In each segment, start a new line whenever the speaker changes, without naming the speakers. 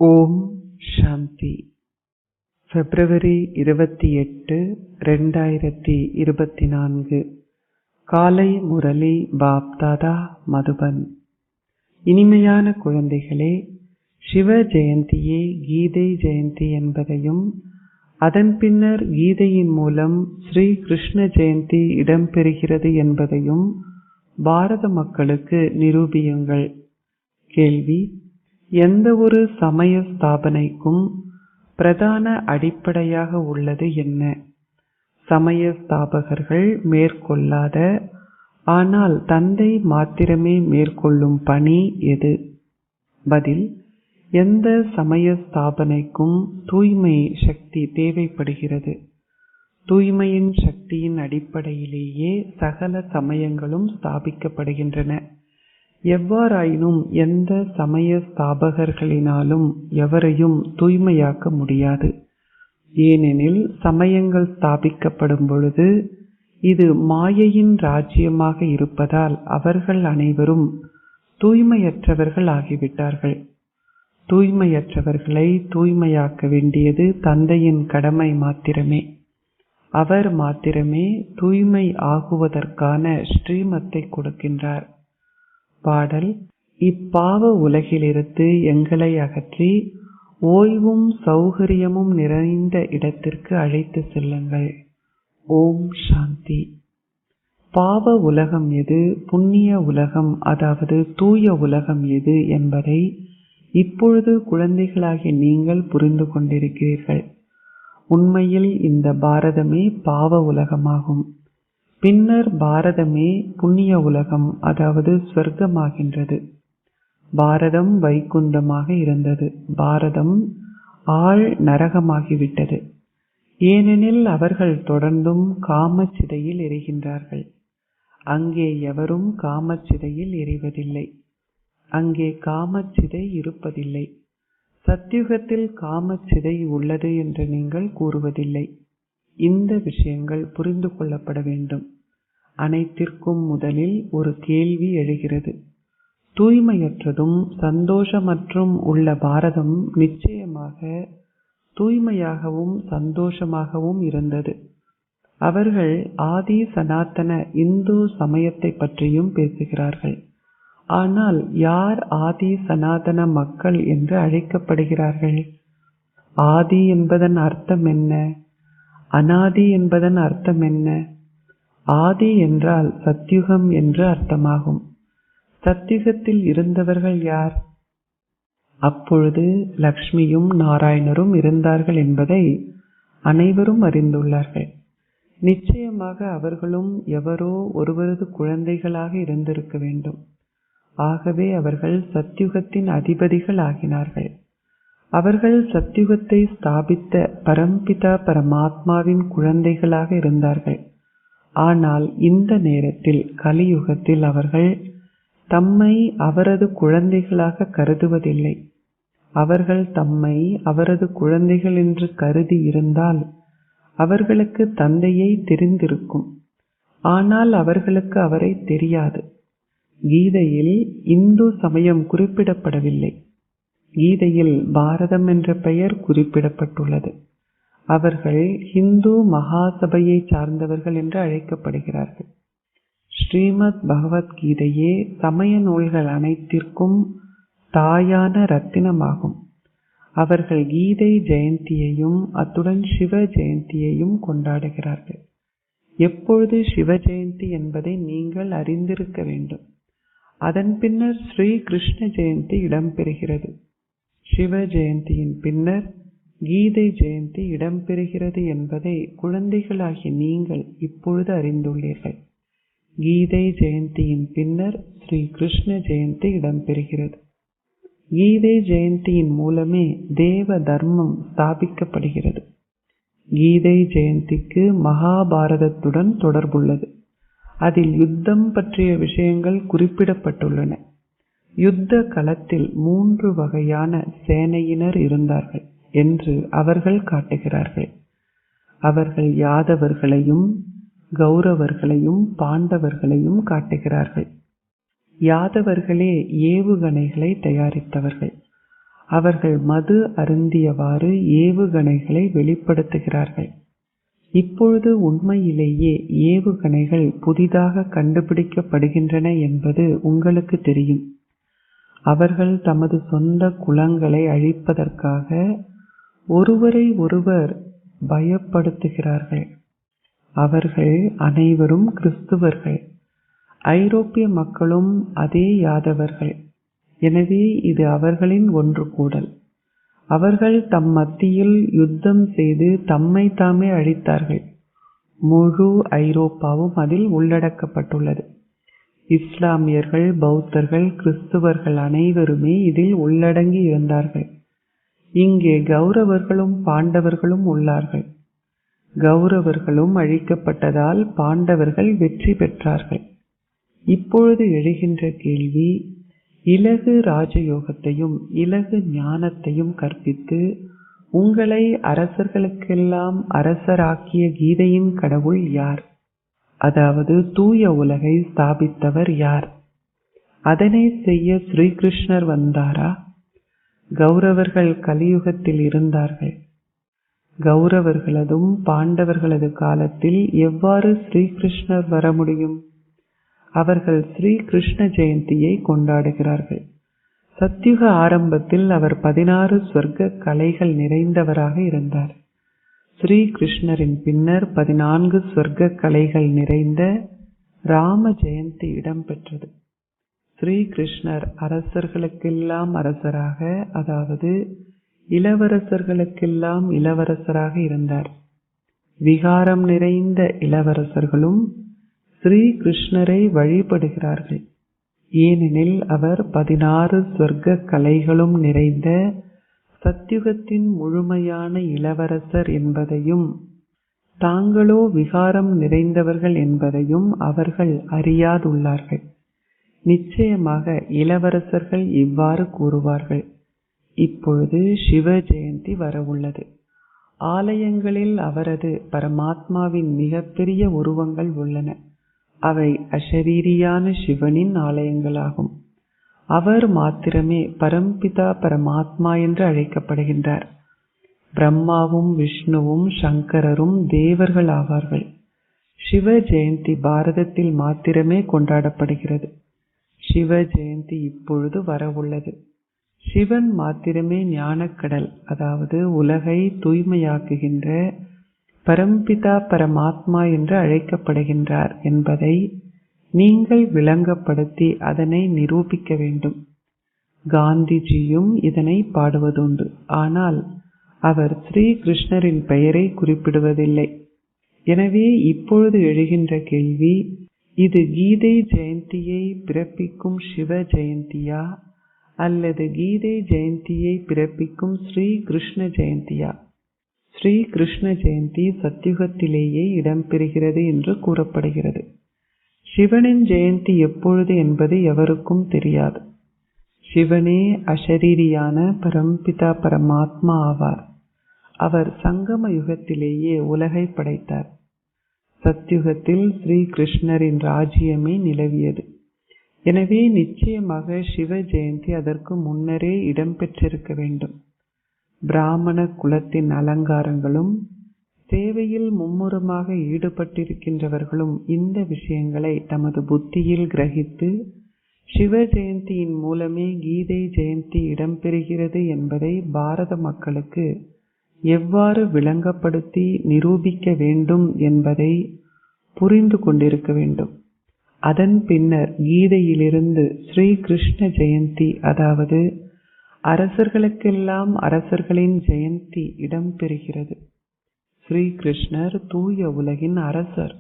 ஓம் சாந்தி. பிப்ரவரி 28, 2024. காலை முரளி பாப்தாதா மதுபன். இனிமையான குழந்தைகளே, சிவ ஜெயந்தியே கீதை ஜெயந்தி என்பதையும் அதன் பின்னர் கீதையின் மூலம் ஸ்ரீ கிருஷ்ண ஜெயந்தி இடம்பெறுகிறது என்பதையும் பாரத மக்களுக்கு நிரூபியுங்கள். கேள்வி: எந்த ஒரு சமய ஸ்தாபனைக்கும் பிரதான அடிப்படையாக உள்ளது என்ன? சமய ஸ்தாபகர்கள் மேற்கொள்ளாத, ஆனால் தந்தை மாத்திரமே மேற்கொள்ளும் பணி எது? பதில்: எந்த சமய ஸ்தாபனைக்கும் தூய்மை சக்தி தேவைப்படுகிறது. தூய்மையின் சக்தியின் அடிப்படையிலேயே சகல சமயங்களும் ஸ்தாபிக்கப்படுகின்றன. எவ்வாறாயினும் எந்த சமய ஸ்தாபகர்களினாலும் எவரையும் தூய்மையாக்க முடியாது. ஏனெனில் சமயங்கள் ஸ்தாபிக்கப்படும் பொழுது இது மாயையின் ராஜ்யமாக இருப்பதால் அவர்கள் அனைவரும் தூய்மையற்றவர்கள் ஆகிவிட்டார்கள். தூய்மையற்றவர்களை தூய்மையாக்க வேண்டியது தந்தையின் கடமை மாத்திரமே. அவர் மாத்திரமே தூய்மை ஆகுவதற்கான ஸ்ரீமத்தை கொடுக்கின்றார். பாடல்: இப்பாவ உலகிலிருந்து எங்களை அகற்றி ஓய்வும் சௌகரியமும் நிறைந்த இடத்திற்கு அழைத்து செல்லுங்கள். ஓம் சாந்தி. பாவ உலகம் எது, புண்ணிய உலகம் அதாவது தூய உலகம் எது என்பதை இப்பொழுது குழந்தைகளாகிய நீங்கள் புரிந்து கொண்டிருக்கிறீர்கள். உண்மையில் இந்த பாரதமே பாவ உலகமாகும். பின்னர் பாரதமே புண்ணிய உலகம் அதாவது ஸ்வர்க்கமாகின்றது. பாரதம் வைகுந்தமாக இருந்தது. பாரதம் ஆழ் நரகமாகிவிட்டது. ஏனெனில் அவர்கள் தொடர்ந்தும் காமச்சிதையில் எரிகின்றார்கள். அங்கே எவரும் காமச்சிதையில் எரிவதில்லை. அங்கே காமச்சிதை இருப்பதில்லை. சத்யுகத்தில் காமச்சிதை உள்ளது என்று நீங்கள் கூறுவதில்லை. இந்த விஷயங்கள் புரிந்து கொள்ளப்பட வேண்டும். அனைத்திற்கும் முதலில் ஒரு கேள்வி எழுகிறது. தூய்மையற்றதும் சந்தோஷமற்றும் உள்ள பாரதம் நிச்சயமாக தூய்மையாகவும் சந்தோஷமாகவும் இருந்தது. அவர்கள் ஆதி சனாதன இந்து சமயத்தை பற்றியும் பேசுகிறார்கள். ஆனால் யார் ஆதி சனாதன மக்கள் என்று அழைக்கப்படுகிறார்கள்? ஆதி என்பதன் அர்த்தம் என்ன? அனாதி என்பதன் அர்த்தம் என்ன? ஆதி என்றால் சத்யுகம் என்று அர்த்தமாகும். சத்யுகத்தில் இருந்தவர்கள் யார்? அப்பொழுது லக்ஷ்மியும் நாராயணரும் இருந்தார்கள் என்பதை அனைவரும் அறிந்துள்ளார்கள். நிச்சயமாக அவர்களும் எவரோ ஒருவரது குழந்தைகளாக இருந்திருக்க வேண்டும். ஆகவே அவர்கள் சத்யுகத்தின் அதிபதிகள் ஆகினார்கள். அவர்கள் சத்யுகத்தை ஸ்தாபித்த பரம்பிதா பரமாத்மாவின் குழந்தைகளாக இருந்தார்கள். ஆனால் இந்த நேரத்தில் கலியுகத்தில் அவர்கள் தம்மை அவரது குழந்தைகளாக கருதுவதில்லை. அவர்கள் தம்மை அவரது குழந்தைகள் என்று கருதி இருந்தால் அவர்களுக்கு தந்தையை தெரிந்திருக்கும். ஆனால் அவர்களுக்கு அவரை தெரியாது. கீதையில் இந்து சமயம் குறிப்பிடப்படவில்லை. கீதையில் பாரதம் என்ற பெயர் குறிப்பிடப்பட்டுள்ளது. அவர்கள் ஹிந்து மகாசபையை சார்ந்தவர்கள் என்று அழைக்கப்படுகிறார்கள். ஸ்ரீமத் பகவத்கீதையே சமய நூல்கள் அனைத்திற்கும் தாயான ரத்தினமாகும். அவர்கள் கீதை ஜெயந்தியையும் அத்துடன் சிவ ஜெயந்தியையும் கொண்டாடுகிறார்கள். எப்பொழுது சிவ ஜெயந்தி என்பதை நீங்கள் அறிந்திருக்க வேண்டும். அதன் பின்னர் ஸ்ரீ கிருஷ்ண ஜெயந்தி இடம்பெறுகிறது. சிவ ஜெயந்தியின் பின்னர் கீதை ஜெயந்தி இடம்பெறுகிறது என்பதை குழந்தைகளாகிய நீங்கள் இப்பொழுது அறிந்துள்ளீர்கள். கீதை ஜெயந்தியின் பின்னர் ஸ்ரீ கிருஷ்ண ஜெயந்தி இடம்பெறுகிறது. கீதை ஜெயந்தியின் மூலமே தேவ தர்மம் ஸ்தாபிக்கப்படுகிறது. கீதை ஜெயந்திக்கு மகாபாரதத்துடன் தொடர்புள்ளது. அதில் யுத்தம் பற்றிய விஷயங்கள் குறிப்பிடப்பட்டுள்ளன. யுத்த களத்தில் 3 வகையான சேனையினர் இருந்தார்கள் என்று அவர்கள் காட்டுகிறார்கள். அவர்கள் யாதவர்களையும் கௌரவர்களையும் பாண்டவர்களையும் காட்டுகிறார்கள். யாதவர்களே ஏவுகணைகளை தயாரித்தவர்கள். அவர்கள் மது அருந்தியவாறு ஏவுகணைகளை வெளிப்படுத்துகிறார்கள். இப்பொழுது உண்மையிலேயே ஏவுகணைகள் புதிதாக கண்டுபிடிக்கப்படுகின்றன என்பது உங்களுக்கு தெரியும். அவர்கள் தமது சொந்த குலங்களை அழிப்பதற்காக ஒருவரை ஒருவர் பயப்படுத்துகிறார்கள். அவர்கள் அனைவரும் கிறிஸ்துவர்கள். ஐரோப்பிய மக்களும் அதே யாதவர்கள். எனவே இது அவர்களின் ஒன்று கூடல். அவர்கள் தம் மத்தியில் யுத்தம் செய்து தம்மை தாமே அழித்தார்கள். முழு ஐரோப்பாவும் அதில் உள்ளடக்கப்பட்டுள்ளது. இஸ்லாமியர்கள், பௌத்தர்கள், கிறிஸ்துவர்கள் அனைவருமே இதில் உள்ளடங்கி இருந்தார்கள். இங்கே கௌரவர்களும் பாண்டவர்களும் உள்ளார்கள். கௌரவர்களும் அழிக்கப்பட்டதால் பாண்டவர்கள் வெற்றி பெற்றார்கள். இப்பொழுது எழுகின்ற கேள்வி, இலகு ராஜயோகத்தையும் இலகு ஞானத்தையும் கற்பித்து உங்களை அரசர்களுக்கெல்லாம் அரசராக்கிய கீதையின் கடவுள் யார்? அதாவது தூய உலகை ஸ்தாபித்தவர் யார்? அதனை செய்ய ஸ்ரீகிருஷ்ணர் வந்தாரா? கௌரவர்கள் கலியுகத்தில் இருந்தார்கள். கௌரவர்களதும் பாண்டவர்களது காலத்தில் எவ்வாறு ஸ்ரீகிருஷ்ணர் வர முடியும்? அவர்கள் ஸ்ரீ கிருஷ்ண ஜெயந்தியை கொண்டாடுகிறார்கள். சத்யுக ஆரம்பத்தில் அவர் 16 ஸ்வர்க்க கலைகள் நிறைந்தவராக இருந்தார். ஸ்ரீ கிருஷ்ணரின் பின்னர் 14 ஸ்வர்க்க கலைகள் நிறைந்த ராம ஜெயந்தி இடம்பெற்றது. ஸ்ரீ கிருஷ்ணர் அரசர்களுக்கெல்லாம் அரசராக, அதாவது இளவரசர்களுக்கெல்லாம் இளவரசராக இருந்தார். விகாரம் நிறைந்த இளவரசர்களும் ஸ்ரீ கிருஷ்ணரை வழிபடுகிறார்கள். ஏனெனில் அவர் 16 ஸ்வர்க்க கலைகளும் நிறைந்த சத்யுகத்தின் முழுமையான இளவரசர் என்பதையும் தாங்களோ விகாரம் நிறைந்தவர்கள் என்பதையும் அவர்கள் அறியாதுள்ளார்கள். நிச்சயமாக இளவரசர்கள் இவ்வாறு கூறுவார்கள். இப்பொழுது சிவ ஜெயந்தி வரவுள்ளது. ஆலயங்களில் அவரது பரமாத்மாவின் மிகப்பெரிய உருவங்கள் உள்ளன. அவை அஷரீரியான சிவனின் ஆலயங்களாகும். அவர் மாத்திரமே பரம்பிதா பரமாத்மா என்று அழைக்கப்படுகின்றார். பிரம்மாவும் விஷ்ணுவும் சங்கரரும் தேவர்கள் ஆவார்கள். சிவ ஜெயந்தி பாரதத்தில் மாத்திரமே கொண்டாடப்படுகிறது. சிவ ஜெயந்தி இப்பொழுது வரவுள்ளது. சிவன் மாத்திரமே ஞானக்கடல், அதாவது உலகை தூய்மையாக்குகின்ற பரம்பிதா பரமாத்மா என்று அழைக்கப்படுகின்றார் என்பதை நீங்கள் விளங்கப்படுத்தி அதனை நிரூபிக்க வேண்டும். காந்திஜியும் இதனை பாடுவதுண்டு. ஆனால் அவர் ஸ்ரீ கிருஷ்ணரின் பெயரை குறிப்பிடுவதில்லை. எனவே இப்பொழுது எழுகின்ற கேள்வி, இது கீதை ஜெயந்தியை பிறப்பிக்கும் சிவ ஜெயந்தியா அல்லது கீதை ஜெயந்தியை பிறப்பிக்கும் ஸ்ரீ கிருஷ்ண ஜெயந்தியா? ஸ்ரீ கிருஷ்ண ஜெயந்தி சத்யுகத்திலேயே இடம்பெறுகிறது என்று கூறப்படுகிறது. சிவனின் ஜெயந்தி எப்பொழுது என்பது எவருக்கும் தெரியாது. சிவனே அஷரீரியான பரம்பிதா பரமாத்மா ஆவார். அவர் சங்கம யுகத்திலேயே உலகை படைத்தார். சத்யுகத்தில் ஸ்ரீ கிருஷ்ணரின் ராஜ்யமே நிலவியது. எனவே நிச்சயமாக சிவ ஜெயந்தி அதற்கு முன்னரே இடம்பெற்றிருக்க வேண்டும். பிராமண குலத்தின் அலங்காரங்களும் சேவையில் மும்முரமாக ஈடுபட்டிருக்கின்றவர்களும் இந்த விஷயங்களை தமது புத்தியில் கிரகித்து சிவ ஜெயந்தியின் மூலமே கீதை ஜெயந்தி இடம்பெறுகிறது என்பதை பாரத மக்களுக்கு எவ்வாறு விளங்கப்படுத்தி நிரூபிக்க வேண்டும் என்பதை புரிந்து கொண்டிருக்க வேண்டும். அதன் பின்னர் கீதையிலிருந்து ஸ்ரீ கிருஷ்ண ஜெயந்தி, அதாவது அரசர்களுக்கெல்லாம் அரசர்களின் ஜெயந்தி இடம்பெறுகிறது. ஸ்ரீ கிருஷ்ணர் தூய உலகின் அரசர்.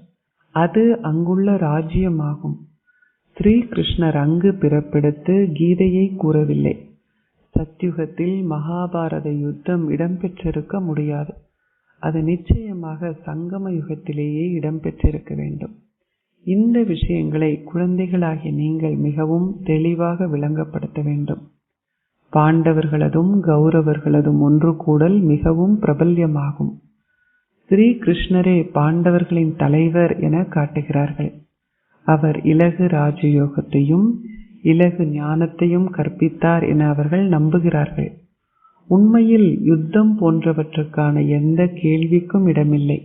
அது அங்குள்ள ராஜ்யமாகும். ஸ்ரீ கிருஷ்ணர் அங்கு பிறப்பெடுத்து கீதையை கூறவில்லை. சத்யுகத்தில் மகாபாரத யுத்தம் இடம்பெற்றிருக்க முடியாது. அது நிச்சயமாக சங்கம யுகத்திலேயே இடம்பெற்றிருக்க வேண்டும். இந்த விஷயங்களை குழந்தைகளாகிய நீங்கள் மிகவும் தெளிவாக விளங்கப்படுத்த வேண்டும். பாண்டவர்களதும் கௌரவர்களதும் ஒன்று கூடல் மிகவும் பிரபல்யமாகும். ஸ்ரீ கிருஷ்ணரே பாண்டவர்களின் தலைவர் என காட்டுகிறார்கள். அவர் இலகு ராஜயோகத்தையும் இலகு ஞானத்தையும் கற்பித்தார் என அவர்கள் நம்புகிறார்கள். உண்மையில் யுத்தம் போன்றவற்றுக்கான எந்த கேள்விக்கும் இடமில்லை.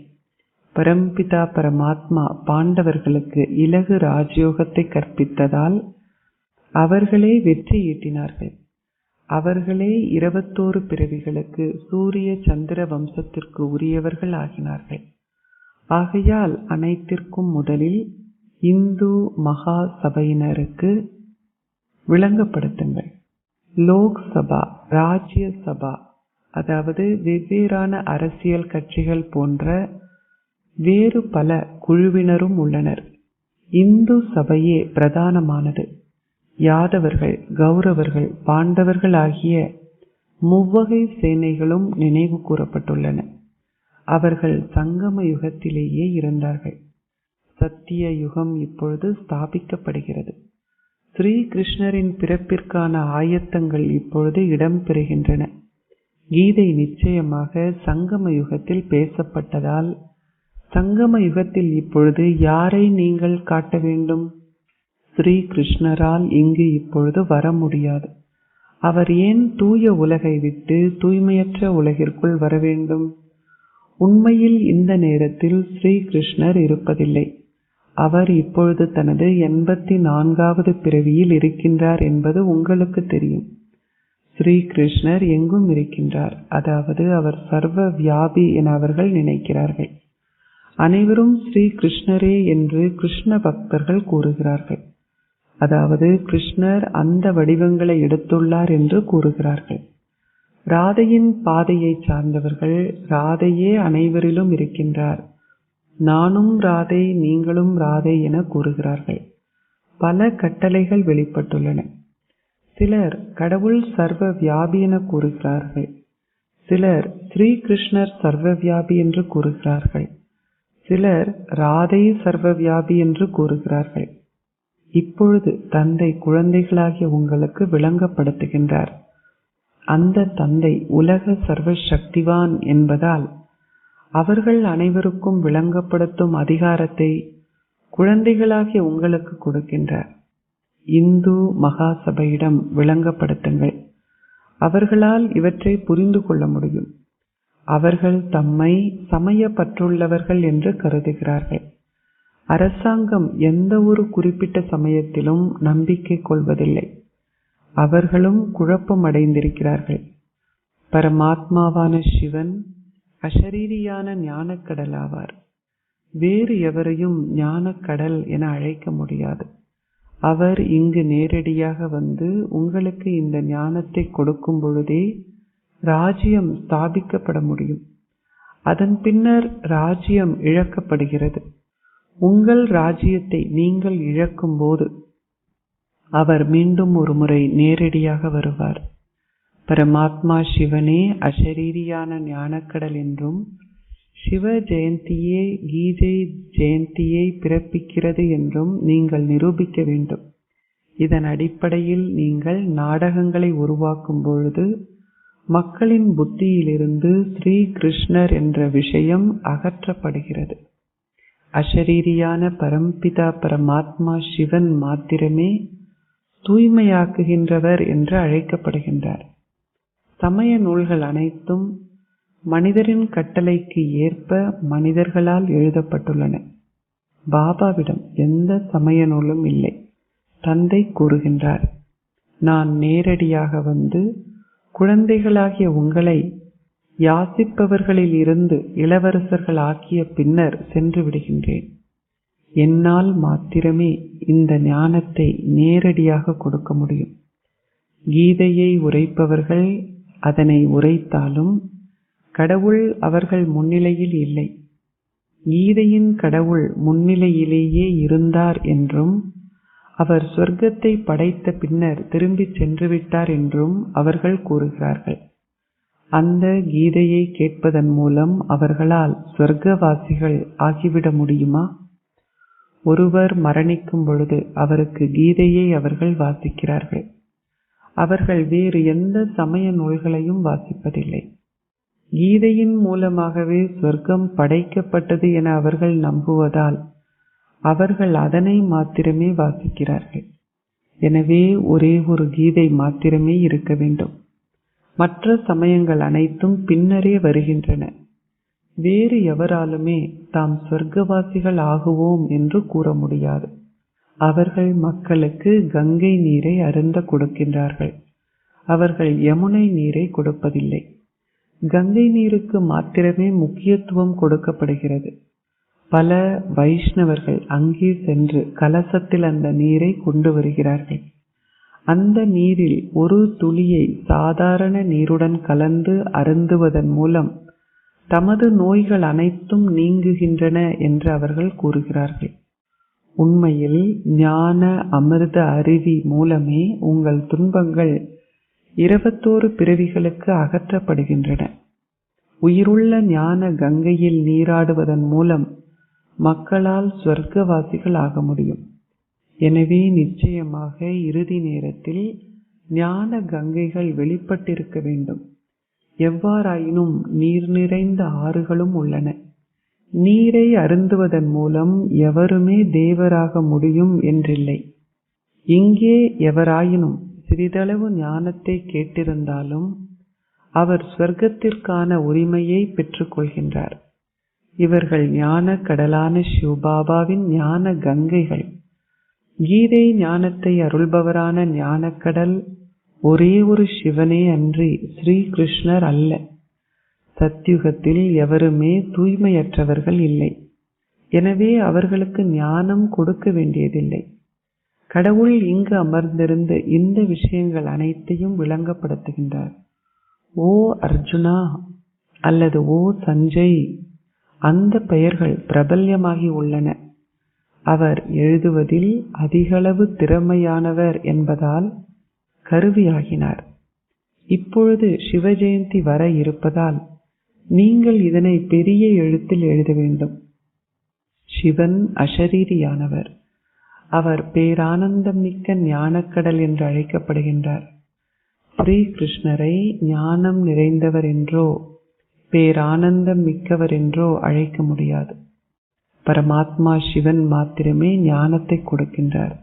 பரம்பிதா பரமாத்மா பாண்டவர்களுக்கு இலகு ராஜயோகத்தை கற்பித்ததால் அவர்களே வெற்றி ஈட்டினார்கள். அவர்களே 21 பிறவிகளுக்கு சூரிய சந்திர வம்சத்திற்கு உரியவர்கள் ஆகினார்கள். ஆகையால் அனைத்திற்கும் முதலில் இந்து மகா சபையினருக்கு விளங்கப்படுத்துங்கள். லோக்சபா, ராஜ்ய சபா, அதாவது வெவ்வேறான அரசியல் கட்சிகள் போன்ற வேறு பல குழுவினரும் உள்ளனர். இந்து சபையே பிரதானமானது. யாதவர்கள், கௌரவர்கள், பாண்டவர்கள் ஆகிய முவ்வகை சேனைகளும் நினைவு கூறப்பட்டுள்ளன. அவர்கள் சங்கம யுகத்திலேயே இருந்தார்கள். சத்திய யுகம் இப்பொழுது ஸ்தாபிக்கப்படுகிறது. ஸ்ரீ கிருஷ்ணரின் பிறப்பிற்கான ஆயத்தங்கள் இப்பொழுது இடம்பெறுகின்றன. கீதை நிச்சயமாக சங்கம யுகத்தில் பேசப்பட்டதால் சங்கம யுகத்தில் இப்பொழுது யாரை நீங்கள் காட்ட வேண்டும்? ஸ்ரீ கிருஷ்ணரால் இங்கு இப்பொழுது வர முடியாது. அவர் ஏன் தூய உலகை விட்டு தூய்மையற்ற உலகிற்குள் வர வேண்டும்? உண்மையில் இந்த நேரத்தில் ஸ்ரீ கிருஷ்ணர் இருப்பதில்லை. அவர் இப்பொழுது தனது 84வது பிறவியில் இருக்கின்றார் என்பது உங்களுக்கு தெரியும். ஸ்ரீ கிருஷ்ணர் எங்கும் இருக்கின்றார். அதாவது அவர் சர்வ வியாபி என அவர்கள் நினைக்கிறார்கள். அனைவரும் ஸ்ரீ கிருஷ்ணரே என்று கிருஷ்ண பக்தர்கள் கூறுகிறார்கள். அதாவது கிருஷ்ணர் அந்த வடிவங்களை எடுத்துள்ளார் என்று கூறுகிறார்கள். ராதையின் பாதையை சார்ந்தவர்கள் ராதையே அனைவரிலும் இருக்கின்றார், நானும் ராதை, நீங்களும் ராதை என கூறுகிறார்கள். பல கட்டளைகள் வெளிப்பட்டுள்ளன. சிலர் கடவுள் சர்வ வியாபி என கூறுகிறார்கள். சிலர் ஸ்ரீ கிருஷ்ணர் சர்வ வியாபி என்று கூறுகிறார்கள். சிலர் ராதை சர்வ வியாபி என்று கூறுகிறார்கள். இப்பொழுது தந்தை குழந்தைகளாகிய உங்களுக்கு விளங்கப்படுத்துகின்றார். அந்த தந்தை உலக சர்வ சக்திவான் என்பதால் அவர்கள் அனைவருக்கும் விளங்கப்படுத்தும் அதிகாரத்தை குழந்தைகளாகிய உங்களுக்கு கொடுக்கின்றார். இந்து மகா சபையிடம் விளங்கப்படுத்துங்கள். அவர்களால் இவற்றை புரிந்து கொள்ள முடியும். அவர்கள் தம்மை சமயப்பற்றுள்ளவர்கள் என்று கருதுகிறார்கள். அரசாங்கம் எந்த ஒரு குறிப்பிட்ட சமயத்திலும் நம்பிக்கை கொள்வதில்லை. அவர்களும் குழப்பமடைந்திருக்கிறார்கள். பரமாத்மாவான சிவன் அஷரீரியான ஞானக்கடல் ஆவார். வேறு எவரையும் ஞானக்கடல் என அழைக்க முடியாது. அவர் இங்கு நேரடியாக வந்து உங்களுக்கு இந்த ஞானத்தை கொடுக்கும் பொழுதே ராஜ்யம் ஸ்தாபிக்கப்பட முடியும். அதன் பின்னர் ராஜ்யம் இழக்கப்படுகிறது. உங்கள் ராஜ்யத்தை நீங்கள் இழக்கும் போது அவர் மீண்டும் ஒரு முறை நேரடியாக வருவார். பரமாத்மா சிவனே அஷரீரியான ஞானக்கடல் என்றும் சிவ ஜெயந்தியே கீதை ஜெயந்தியை பிறப்பிக்கிறது என்றும் நீங்கள் நிரூபிக்க வேண்டும். இதன் அடிப்படையில் நீங்கள் நாடகங்களை உருவாக்கும் பொழுது மக்களின் புத்தியிலிருந்து ஸ்ரீ கிருஷ்ணர் என்ற விஷயம் அகற்றப்படுகிறது. அஷரீரியான பரம்பிதா பரமாத்மா சிவன் மாத்திரமே தூய்மையாக்குகின்றவர் என்று அழைக்கப்படுகின்றார். சமய நூல்கள் அனைத்தும் மனிதரின் கட்டளைக்கு ஏற்ப மனிதர்களால் எழுதப்பட்டுள்ளன. பாபாவிடம் எந்த சமய நூலும் இல்லை. தந்தை கூறுகின்றார், நான் நேரடியாக வந்து குழந்தைகளாகிய உங்களை யாசிப்பவர்களில் இருந்து இளவரசர்கள் ஆக்கிய பின்னர் சென்று விடுகின்றேன். என்னால் மாத்திரமே இந்த ஞானத்தை நேரடியாக கொடுக்க முடியும். கீதையை உரைப்பவர்கள் அதனை உரைத்தாலும் கடவுள் அவர்கள் முன்னிலையில் இல்லை. கீதையின் கடவுள் முன்னிலையிலேயே இருந்தார் என்றும் அவர் சொர்க்கத்தை படைத்த பின்னர் திரும்பி சென்று விட்டார் என்றும் அவர்கள் கூறுகிறார்கள். அந்த கீதையை கேட்பதன் மூலம் அவர்களால் சொர்க்கவாசிகள் ஆகிவிட முடியுமா? ஒருவர் மரணிக்கும் பொழுது அவருக்கு கீதையை அவர்கள் வாசிக்கிறார்கள். அவர்கள் வேறு எந்த சமய நூல்களையும் வாசிப்பதில்லை. கீதையின் மூலமாகவே சொர்க்கம் படைக்கப்பட்டது என அவர்கள் நம்புவதால் அவர்கள் அதனை மாத்திரமே வாசிக்கிறார்கள். எனவே ஒரே ஒரு கீதை மாத்திரமே இருக்க வேண்டும். மற்ற சமயங்கள் அனைத்தும் பின்னரே வருகின்றன. வேறு எவராலுமே தாம் சொர்க்கவாசிகள் ஆகுவோம் என்று கூற முடியாது. அவர்கள் மக்களுக்கு கங்கை நீரை அருந்த கொடுக்கின்றார்கள். அவர்கள் யமுனை நீரை கொடுப்பதில்லை. கங்கை நீருக்கு மாத்திரமே முக்கியத்துவம் கொடுக்கப்படுகிறது. பல வைஷ்ணவர்கள் அங்கே சென்று கலசத்தில் அந்த நீரை கொண்டு வருகிறார்கள். அந்த நீரில் ஒரு துளியை சாதாரண நீருடன் கலந்து அருந்துவதன் மூலம் தமது நோய்கள் அனைத்தும் நீங்குகின்றன என்று அவர்கள் கூறுகிறார்கள். உண்மையில் ஞான அமிர்த அருவி மூலமே உங்கள் துன்பங்கள் 21 பிறவிகளுக்கு அகற்றப்படுகின்றன. உயிருள்ள ஞான கங்கையில் நீராடுவதன் மூலம் மக்களால் சொர்க்கவாசிகள் ஆக முடியும். எனவே நிச்சயமாக இறுதி நேரத்தில் ஞான கங்கைகள் வெளிப்பட்டிருக்க வேண்டும். எவ்வாறாயினும் நீர் நிறைந்த ஆறுகளும் உள்ளன. நீரை அருந்துவதன் மூலம் எவருமே தேவராக முடியும் என்றில்லை. இங்கே எவராயினும் சிறிதளவு ஞானத்தை கேட்டிருந்தாலும் அவர் சொர்க்கத்திற்கான உரிமையை பெற்றுக்கொள்கின்றார். இவர்கள் ஞான கடலான சிவபாபாவின் ஞான கங்கைகள். கீதை ஞானத்தை அருள்பவரான ஞானக்கடல் ஒரே ஒரு சிவனே அன்றி ஸ்ரீ கிருஷ்ணர் அல்ல. சத்யுகத்தில் எவருமே தூய்மையற்றவர்கள் இல்லை. எனவே அவர்களுக்கு ஞானம் கொடுக்க வேண்டியதில்லை. கடவுள் இங்கு அமர்ந்திருந்து இந்த விஷயங்கள் அனைத்தையும் விளங்கப்படுத்துகின்றார். ஓ அர்ஜுனா அல்லது ஓ சஞ்சய், அந்த பெயர்கள் பிரபல்யமாகி உள்ளன. அவர் எழுதுவதில் அதிகளவு திறமையானவர் என்பதால் கருவியாகினார். இப்பொழுது சிவ ஜெயந்தி வர இருப்பதால் நீங்கள் இதனை பெரிய எழுத்தில் எழுத வேண்டும். சிவன் அசரீரியானவர். அவர் பேரானந்தம் மிக்க ஞானக்கடல் என்று அழைக்கப்படுகின்றார். ஸ்ரீ கிருஷ்ணரை ஞானம் நிறைந்தவர் என்றோ பேரானந்தம் மிக்கவர் என்றோ அழைக்க முடியாது. பரமாத்மா சிவன் மாத்திரமே ஞானத்தை கொடுக்கின்றார்.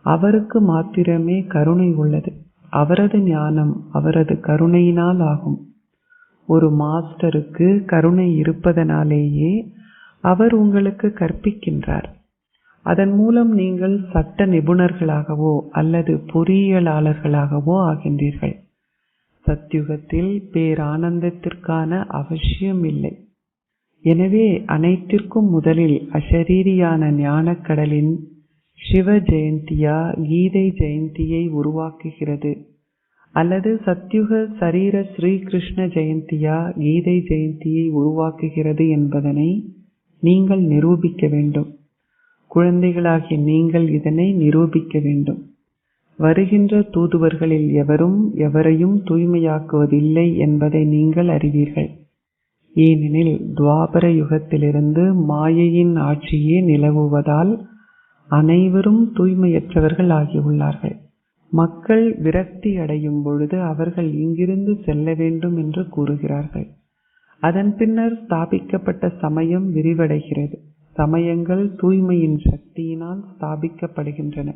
அவருக்கு மாத்திரமே கருணை உள்ளது. அவரது ஞானம் அவரது கருணையினால் ஆகும். ஒரு மாஸ்டருக்கு கருணை இருப்பதனாலேயே அவர் உங்களுக்கு கற்பிக்கின்றார். அதன் மூலம் நீங்கள் சட்ட நிபுணர்களாகவோ அல்லது பொறியியலாளர்களாகவோ ஆகின்றீர்கள். சத்யுகத்தில் பேரானந்தத்திற்கான அவசியம் இல்லை. எனவே அனைத்திற்கும் முதலில் அசரீரியான ஞானக்கடலின் சிவ ஜெயந்தியா கீதை ஜெயந்தியை உருவாக்குகிறது, அல்லது சத்யுக சரீர ஸ்ரீகிருஷ்ண ஜெயந்தியா கீதை ஜெயந்தியை உருவாக்குகிறது என்பதனை நீங்கள் நிரூபிக்க வேண்டும். குழந்தைகளாகிய நீங்கள் இதனை நிரூபிக்க வேண்டும். வருகின்ற தூதுவர்களில் எவரும் எவரையும் தூய்மையாக்குவதில்லை என்பதை நீங்கள் அறிவீர்கள். ஏனெனில் துவாபர யுகத்திலிருந்து மாயையின் ஆட்சியே நிலவுவதால் அனைவரும் தூய்மையற்றவர்கள் ஆகியுள்ளார்கள். மக்கள் விரக்தி அடையும் பொழுது அவர்கள் இங்கிருந்து செல்ல வேண்டும் என்று கூறுகிறார்கள். அதன் பின்னர் ஸ்தாபிக்கப்பட்ட சமயம் விரிவடைகிறது. சமயங்கள் தூய்மையின் சக்தியினால் ஸ்தாபிக்கப்படுகின்றன.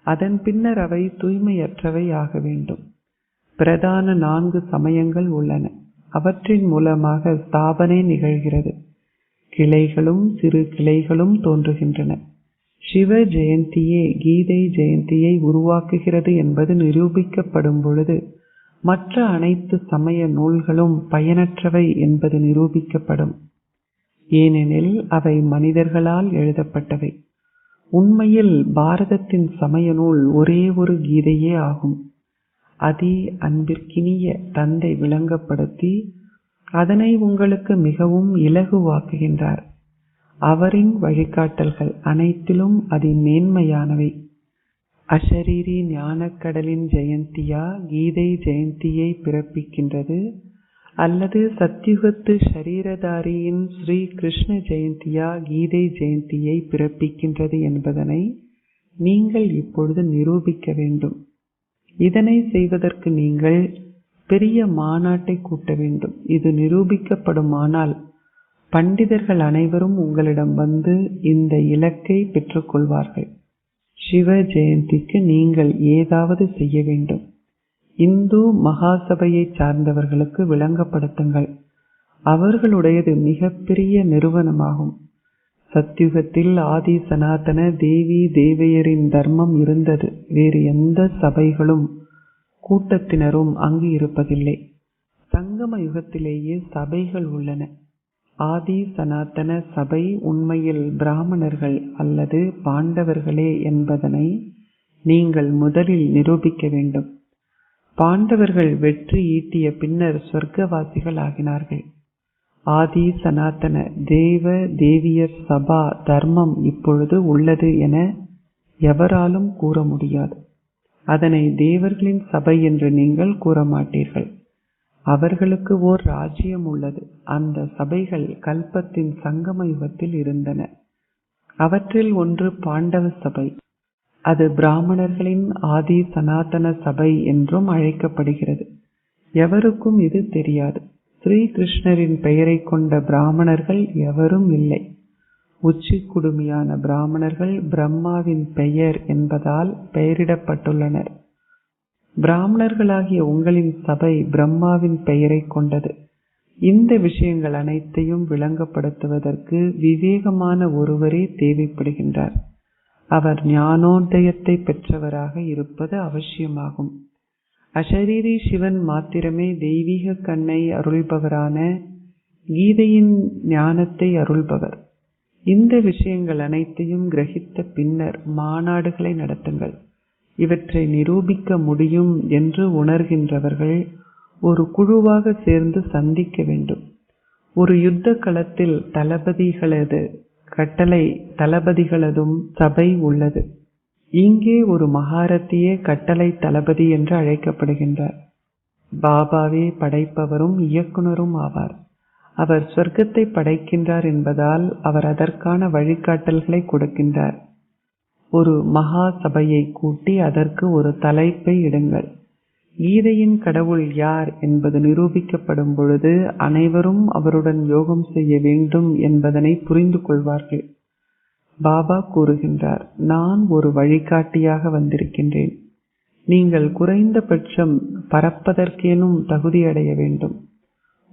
அதன் பின்னர் அவை தூய்மையற்றவை ஆக வேண்டும். பிரதான 4 சமயங்கள் உள்ளன. அவற்றின் மூலமாக ஸ்தாபனை நிகழ்கிறது. கிளைகளும் சிறு கிளைகளும் தோன்றுகின்றன. சிவ ஜெயந்தியே கீதை ஜெயந்தியை உருவாக்குகிறது என்பது நிரூபிக்கப்படும் பொழுது மற்ற அனைத்து சமய நூல்களும் பயனற்றவை என்பது நிரூபிக்கப்படும். ஏனெனில் அவை மனிதர்களால் எழுதப்பட்டவை. உண்மையில் பாரதத்தின் சமய நூல் ஒரே ஒரு கீதையே ஆகும். அதி அன்பிற்கினிய தந்தை விளங்கப்படுத்தி அதனை உங்களுக்கு மிகவும் இலகுவாக்குகின்றார். அவரின் வழிகாட்டல்கள் அனைத்திலும் அதிமேன்மையானவை. அசரீரி ஞானக்கடலின் ஜெயந்தியா கீதை ஜெயந்தியை பிறப்பிக்கின்றது, அல்லது சத்யுகத்து ஷரீரதாரியின் ஸ்ரீ கிருஷ்ண ஜெயந்தியா கீதை ஜெயந்தியை பிறப்பிக்கின்றது என்பதனை நீங்கள் இப்பொழுது நிரூபிக்க வேண்டும். இதனை செய்வதற்கு நீங்கள் பெரிய மாநாட்டை கூட்ட வேண்டும். இது நிரூபிக்கப்படுமானால் பண்டிதர்கள் அனைவரும் உங்களிடம் வந்து இந்த இலக்கை பெற்றுக்கொள்வார்கள். சிவ ஜெயந்திக்கு நீங்கள் ஏதாவது செய்ய வேண்டும். இந்து மகாசபையை சார்ந்தவர்களுக்கு விளங்கப்படுத்துங்கள். அவர்களுடையது மிகப்பெரிய நிறுவனமாகும். சத்யுகத்தில் ஆதி சனாதன தேவி தேவையரின் தர்மம் இருந்தது. வேறு எந்த சபைகளும் கூட்டத்தினரும் அங்கு இருப்பதில்லை. சங்கம யுகத்திலேயே சபைகள் உள்ளன. ஆதி சனாதன சபை உண்மையில் பிராமணர்கள் அல்லது பாண்டவர்களே என்பதனை நீங்கள் முதலில் நிரூபிக்க வேண்டும். பாண்டவர்கள் வெற்றி ஈட்டிய பின்னர் சொர்க்கவாசிகள் ஆகினார்கள். ஆதி சனாதன தேவ தேவியர் சபா தர்மம் இப்பொழுது உள்ளது என எவராலும் கூற முடியாது. அதனை தேவர்களின் சபை என்று நீங்கள் கூற மாட்டீர்கள். அவர்களுக்கு ஓர் ராஜ்யம் உள்ளது. அந்த சபைகள் கல்பத்தின் சங்கம யுகத்தில் இருந்தன. அவற்றில் ஒன்று பாண்டவ சபை. அது பிராமணர்களின் ஆதி சனாதன சபை என்றும் அழைக்கப்படுகிறது. எவருக்கும் இது தெரியாது. ஸ்ரீ கிருஷ்ணரின் பெயரை கொண்ட பிராமணர்கள் எவரும் இல்லை. உச்சி குடுமியான பிராமணர்கள் பிரம்மாவின் பெயர் என்பதால் பெயரிடப்பட்டுள்ளனர். பிராமணர்களாகிய உங்களின் சபை பிரம்மாவின் பெயரை கொண்டது. இந்த விஷயங்கள் அனைத்தையும் விளங்கப்படுத்துவதற்கு விவேகமான ஒருவரே தேவைப்படுகின்றார். அவர் ஞானோதயத்தை பெற்றவராக இருப்பது அவசியமாகும். அசரீரி சிவன் மாத்திரமே தெய்வீக கண்ணை அருள்பவரான கீதையின் ஞானத்தை அருள்பவர். இந்த விஷயங்கள் அனைத்தையும் கிரகித்த பின்னர் மாநாடுகளை நடத்துங்கள். இவற்றை நிரூபிக்க முடியும் என்று உணர்கின்றவர்கள் ஒரு குழுவாக சேர்ந்து சந்திக்க வேண்டும். ஒரு யுத்த களத்தில் தளபதிகளதும் சபை உள்ளது. இங்கே ஒரு மகாரத்தியே கட்டளை தளபதி என்று அழைக்கப்படுகின்றார். பாபாவே படைப்பவரும் இயக்குனரும் ஆவார். அவர் சொர்க்கத்தை படைக்கின்றார் என்பதால் அவர் அதற்கான வழிகாட்டல்களை கொடுக்கின்றார். ஒரு மகா சபையை கூட்டி அதற்கு ஒரு தலைப்பை இடுங்கள். கீதையின் கடவுள் யார் என்பது நிரூபிக்கப்படும் பொழுது அனைவரும் அவருடன் யோகம் செய்ய வேண்டும் என்பதனை புரிந்து கொள்வார்கள். பாபா கூறுகின்றார், நான் ஒரு வழிகாட்டியாக வந்திருக்கின்றேன். நீங்கள் குறைந்தபட்சம் பறப்பதற்கேனும் தகுதியடைய வேண்டும்.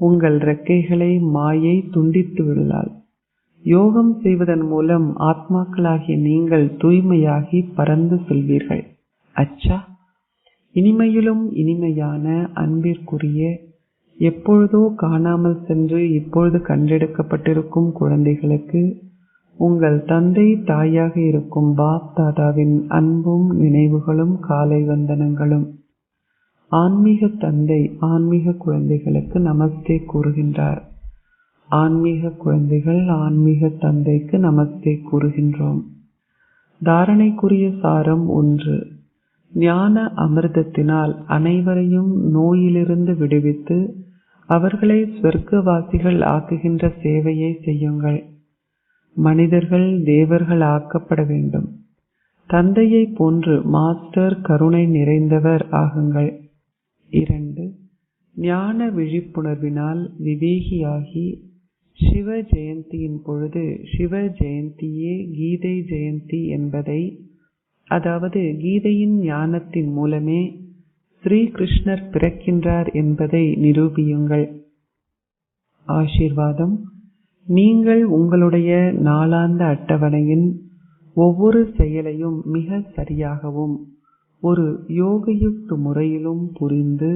உங்கள் இறக்கைகளை மாயை துண்டித்து விடலால். யோகம் செய்வதன் மூலம் ஆத்மாக்களாகிய நீங்கள் தூய்மையாகி பறந்து செல்வீர்கள். அச்சா, இனிமையிலும் இனிமையான அன்பிற்குரிய, எப்பொழுதோ காணாமல் சென்று இப்பொழுது கண்டெடுக்கப்பட்டிருக்கும் குழந்தைகளுக்கு உங்கள் தந்தை தாயாக இருக்கும் பாப் தாதாவின் அன்பும் நினைவுகளும் காலை வந்தனங்களும். ஆன்மீக தந்தை ஆன்மீக குழந்தைகளுக்கு நமஸ்தே கூறுகின்றார். ஆன்மீக குழந்தைகள் ஆன்மீக தந்தைக்கு நமஸ்தே கூறுகின்றோம். தாரணைக்குரிய சாரம் 1. ஞான அமிர்தத்தினால் அனைவரையும் நோயிலிருந்து விடுவித்து அவர்களை சொர்க்கவாசிகள் ஆக்குகின்ற சேவையை செய்யுங்கள். மனிதர்கள் தேவர்கள் ஆக்கப்பட வேண்டும். தந்தையை போன்று மாஸ்டர் கருணை நிறைந்தவர் ஆகுங்கள். 2. ஞான விழிப்புணர்வினால் விவேகியாகி சிவ ஜெயந்தியின் பொழுது சிவ ஜெயந்தியே கீதை ஜெயந்தி என்பதை, அதாவது கீதையின் ஞானத்தின் மூலமே ஸ்ரீ கிருஷ்ணர் பிறக்கின்றார் என்பதை நிரூபியுங்கள். ஆசீர்வாதம். நீங்கள் உங்களுடைய நாளாந்த அட்டவணையின் ஒவ்வொரு செயலையும் மிக சரியாகவும் ஒரு யோகயுக்த முறையிலும் புரிந்து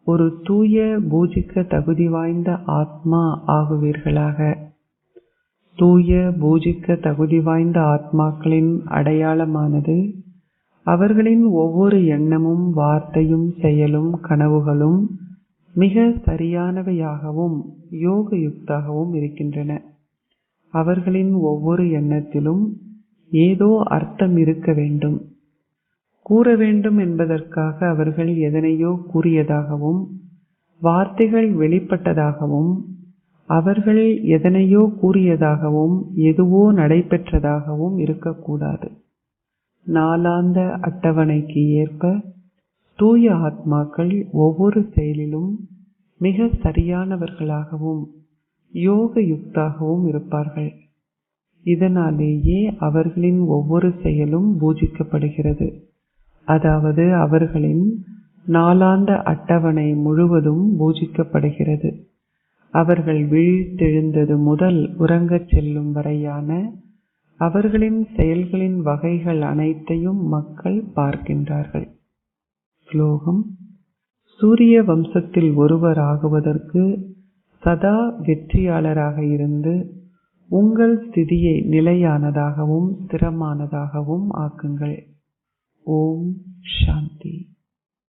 ஒரு தூய பூஜிக்க தகுதி வாய்ந்த ஆத்மா ஆகுவீர்களாக. தூய பூஜிக்க தகுதி வாய்ந்த ஆத்மாக்களின் அடையாளமானது அவர்களின் ஒவ்வொரு எண்ணமும் வார்த்தையும் செயலும் கனவுகளும் மிக சரியானவையாகவும் யோகயுக்தாகவும் இருக்கின்றன. அவர்களின் ஒவ்வொரு எண்ணத்திலும் ஏதோ அர்த்தம் இருக்க வேண்டும். கூற வேண்டும் என்பதற்காக அவர்கள் எதனையோ கூறியதாகவும் வார்த்தைகள் வெளிப்பட்டதாகவும் அவர்கள் எதனையோ கூறியதாகவும் எதுவோ நடைபெற்றதாகவும் இருக்கக்கூடாது. நாளாந்த அட்டவணைக்கு ஏற்ப தூய ஆத்மாக்கள் ஒவ்வொரு செயலிலும் மிக சரியானவர்களாகவும் யோகயுக்தாகவும் இருப்பார்கள். இதனாலேயே அவர்களின் ஒவ்வொரு செயலும் பூஜிக்கப்படுகிறது. அதாவது அவர்களின் நாளாந்த அட்டவணை முழுவதும் பூஜிக்கப்படுகிறது. அவர்கள் விழித்தெழுந்தது முதல் உறங்கச் செல்லும் வரையான அவர்களின் செயல்களின் வகைகள் அனைத்தையும் மக்கள் பார்க்கின்றார்கள். ஸ்லோகம்: சூரிய வம்சத்தில் ஒருவர் ஆகுவதற்கு சதா வெற்றியாளராக இருந்து உங்கள் ஸ்திதியை நிலையானதாகவும் ஸ்திரமானதாகவும் ஆக்குங்கள். ஓம் சாந்தி.